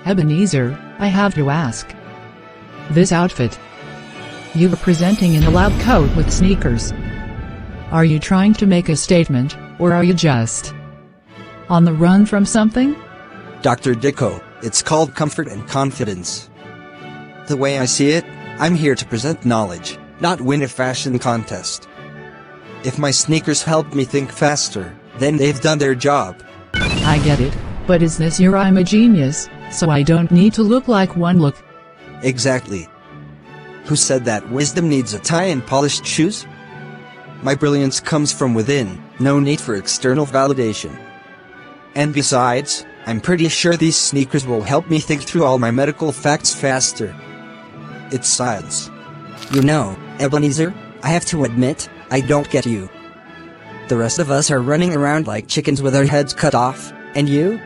Ebenezer, I have to ask. This outfit. You were presenting in a lab coat with sneakers. Are you trying to make a statement, or are you just on the run from something? Dr. Dicko, it's called comfort and confidence. The way I see it, I'm here to present knowledge, not win a fashion contest. If my sneakers help me think faster, then they've done their job. I get it, but is this your I'm a genius, so I don't need to look like one look? Exactly. Who said that wisdom needs a tie and polished shoes? My brilliance comes from within, no need for external validation. And besides, I'm pretty sure these sneakers will help me think through all my medical facts faster. It's science. You know, Ebenezer, I have to admit, I don't get you. The rest of us are running around like chickens with our heads cut off, and you?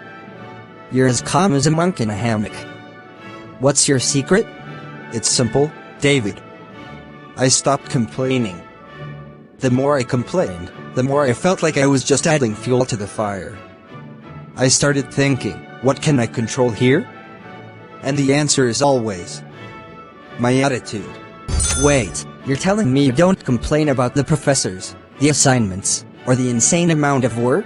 You're as calm as a monk in a hammock. What's your secret? It's simple, David. I stopped complaining. The more I complained, the more I felt like I was just adding fuel to the fire. I started thinking, what can I control here? And the answer is always my attitude. Wait, you're telling me you don't complain about the professors, the assignments, or the insane amount of work?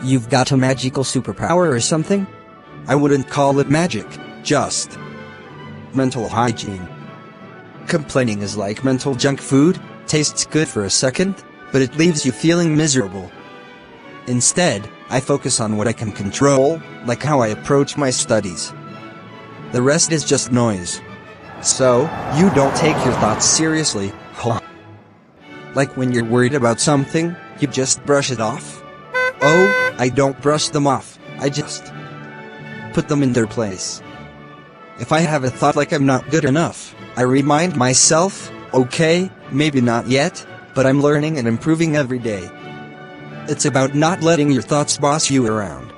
You've got a magical superpower or something? I wouldn't call it magic, just mental hygiene. Complaining is like mental junk food, tastes good for a second, but it leaves you feeling miserable. Instead, I focus on what I can control, like how I approach my studies. The rest is just noise. So, you don't take your thoughts seriously, huh? Like when you're worried about something, you just brush it off? Oh, I don't brush them off, I just put them in their place. If I have a thought like I'm not good enough, I remind myself, okay, maybe not yet, but I'm learning and improving every day. It's about not letting your thoughts boss you around.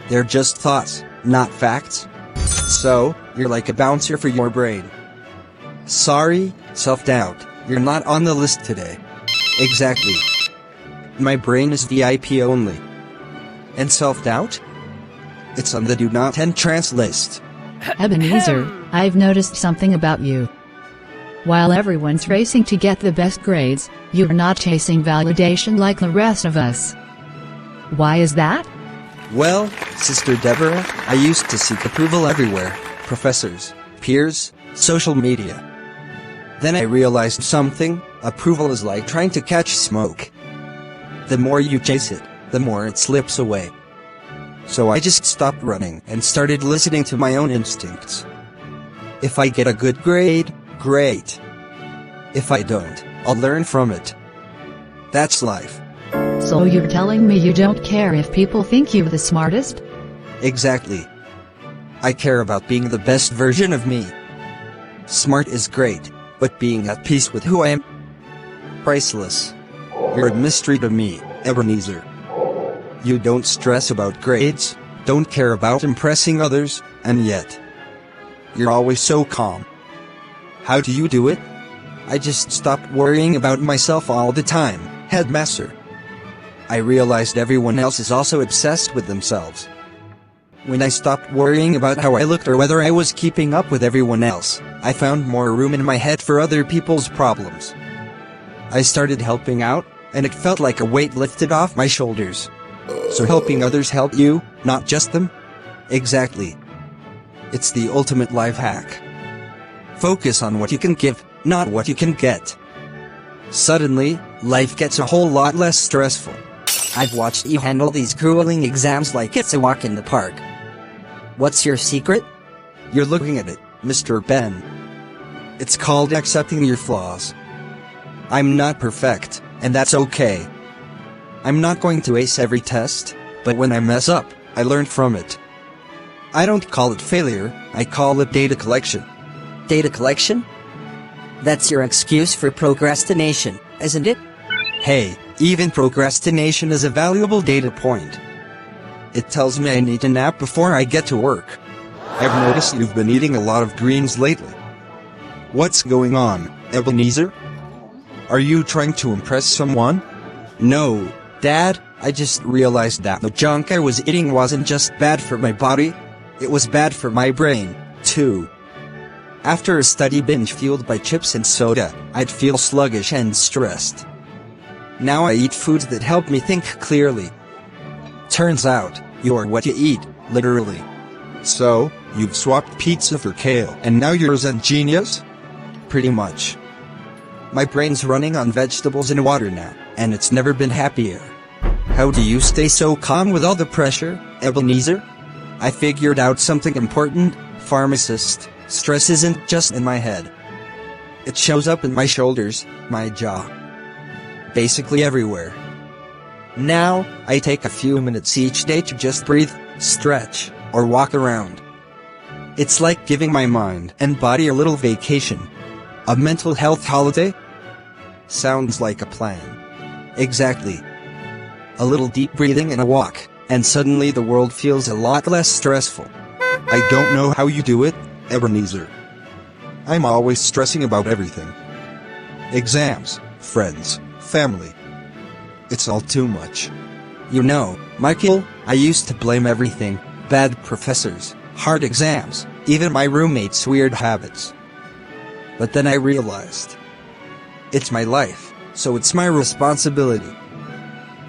They're just thoughts, not facts. So, you're like a bouncer for your brain. Sorry, self-doubt, you're not on the list today. Exactly. My brain is VIP only. And self-doubt? It's on the do not entrance list. Ebenezer, I've noticed something about you. While everyone's racing to get the best grades, you're not chasing validation like the rest of us. Why is that? Well, Sister Deborah, I used to seek approval everywhere. Professors, peers, social media. Then I realized something, approval is like trying to catch smoke. The more you chase it, the more it slips away. So I just stopped running and started listening to my own instincts. If I get a good grade, great. If I don't, I'll learn from it. That's life. So you're telling me you don't care if people think you're the smartest? Exactly. I care about being the best version of me. Smart is great, but being at peace with who I am? Priceless. You're a mystery to me, Ebenezer. You don't stress about grades, don't care about impressing others, and yet you're always so calm. How do you do it? I just stopped worrying about myself all the time, Headmaster. I realized everyone else is also obsessed with themselves. When I stopped worrying about how I looked or whether I was keeping up with everyone else, I found more room in my head for other people's problems. I started helping out, and it felt like a weight lifted off my shoulders. So helping others help you, not just them? Exactly. It's the ultimate life hack. Focus on what you can give, not what you can get. Suddenly, life gets a whole lot less stressful. I've watched you handle these grueling exams like it's a walk in the park. What's your secret? You're looking at it, Mr. Ben. It's called accepting your flaws. I'm not perfect, and that's okay. I'm not going to ace every test, but when I mess up, I learn from it. I don't call it failure, I call it data collection. Data collection? That's your excuse for procrastination, isn't it? Hey, even procrastination is a valuable data point. It tells me I need to nap before I get to work. I've noticed you've been eating a lot of greens lately. What's going on, Ebenezer? Are you trying to impress someone? No, Dad, I just realized that the junk I was eating wasn't just bad for my body. It was bad for my brain, too. After a study binge fueled by chips and soda, I'd feel sluggish and stressed. Now I eat foods that help me think clearly. Turns out, you're what you eat, literally. So, you've swapped pizza for kale, and now you're a Zen genius? Pretty much. My brain's running on vegetables and water now, and it's never been happier. How do you stay so calm with all the pressure, Ebenezer? I figured out something important, pharmacist. Stress isn't just in my head. It shows up in my shoulders, my jaw. Basically everywhere. Now, I take a few minutes each day to just breathe, stretch, or walk around. It's like giving my mind and body a little vacation. A mental health holiday? Sounds like a plan. Exactly. A little deep breathing and a walk, and suddenly the world feels a lot less stressful. I don't know how you do it, Ebenezer. I'm always stressing about everything. Exams, friends, family. It's all too much. You know, Michael, I used to blame everything. Bad professors, hard exams, even my roommates' weird habits. But then I realized, it's my life, so it's my responsibility.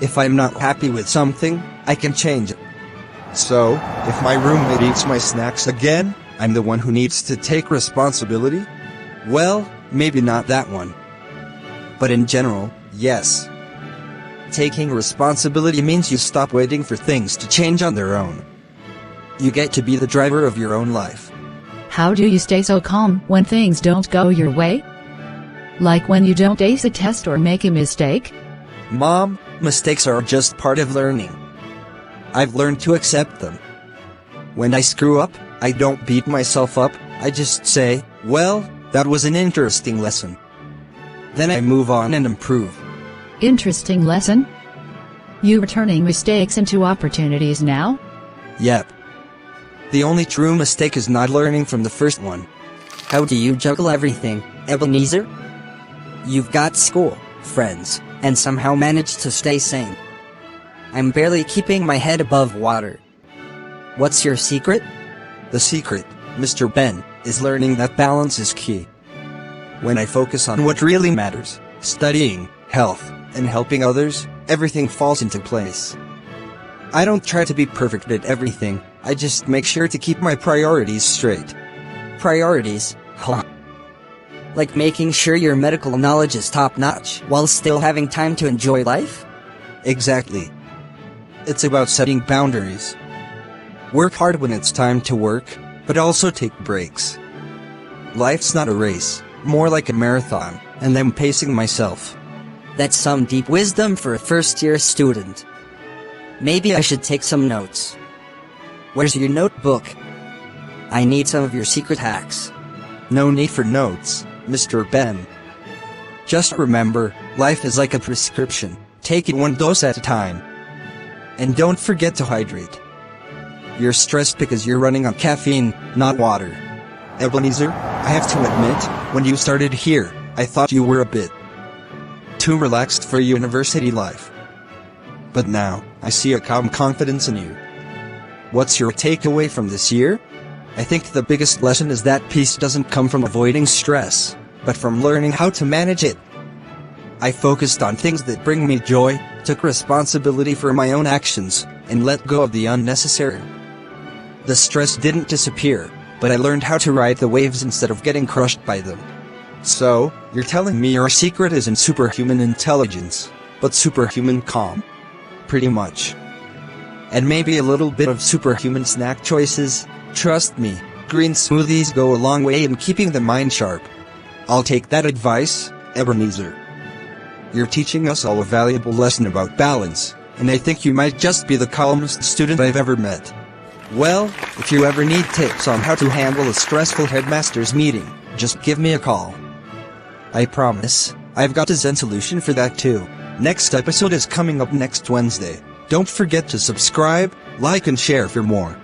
If I'm not happy with something, I can change it. So, if my roommate eats my snacks again, I'm the one who needs to take responsibility? Well, maybe not that one. But in general, yes. Taking responsibility means you stop waiting for things to change on their own. You get to be the driver of your own life. How do you stay so calm when things don't go your way? Like when you don't ace a test or make a mistake? Mom, mistakes are just part of learning. I've learned to accept them. When I screw up, I don't beat myself up, I just say, well, that was an interesting lesson. Then I move on and improve. Interesting lesson? You are turning mistakes into opportunities now? Yep. The only true mistake is not learning from the first one. How do you juggle everything, Ebenezer? You've got school, friends, and somehow managed to stay sane. I'm barely keeping my head above water. What's your secret? The secret, Mr. Ben, is learning that balance is key. When I focus on what really matters, studying, health, and helping others, everything falls into place. I don't try to be perfect at everything, I just make sure to keep my priorities straight. Priorities, huh? Like making sure your medical knowledge is top-notch while still having time to enjoy life? Exactly. It's about setting boundaries. Work hard when it's time to work, but also take breaks. Life's not a race, more like a marathon, and I'm pacing myself. That's some deep wisdom for a first-year student. Maybe I should take some notes. Where's your notebook? I need some of your secret hacks. No need for notes, Mr. Ben. Just remember, life is like a prescription. Take it one dose at a time. And don't forget to hydrate. You're stressed because you're running on caffeine, not water. Ebenezer, I have to admit, when you started here, I thought you were a bit too relaxed for university life. But now, I see a calm confidence in you. What's your takeaway from this year? I think the biggest lesson is that peace doesn't come from avoiding stress, but from learning how to manage it. I focused on things that bring me joy, took responsibility for my own actions, and let go of the unnecessary. The stress didn't disappear, but I learned how to ride the waves instead of getting crushed by them. So, you're telling me your secret isn't superhuman intelligence, but superhuman calm? Pretty much. And maybe a little bit of superhuman snack choices. Trust me, green smoothies go a long way in keeping the mind sharp. I'll take that advice, Ebenezer. You're teaching us all a valuable lesson about balance, and I think you might just be the calmest student I've ever met. Well, if you ever need tips on how to handle a stressful headmaster's meeting, just give me a call. I promise, I've got a Zen solution for that too. Next episode is coming up next Wednesday. Don't forget to subscribe, like and share for more.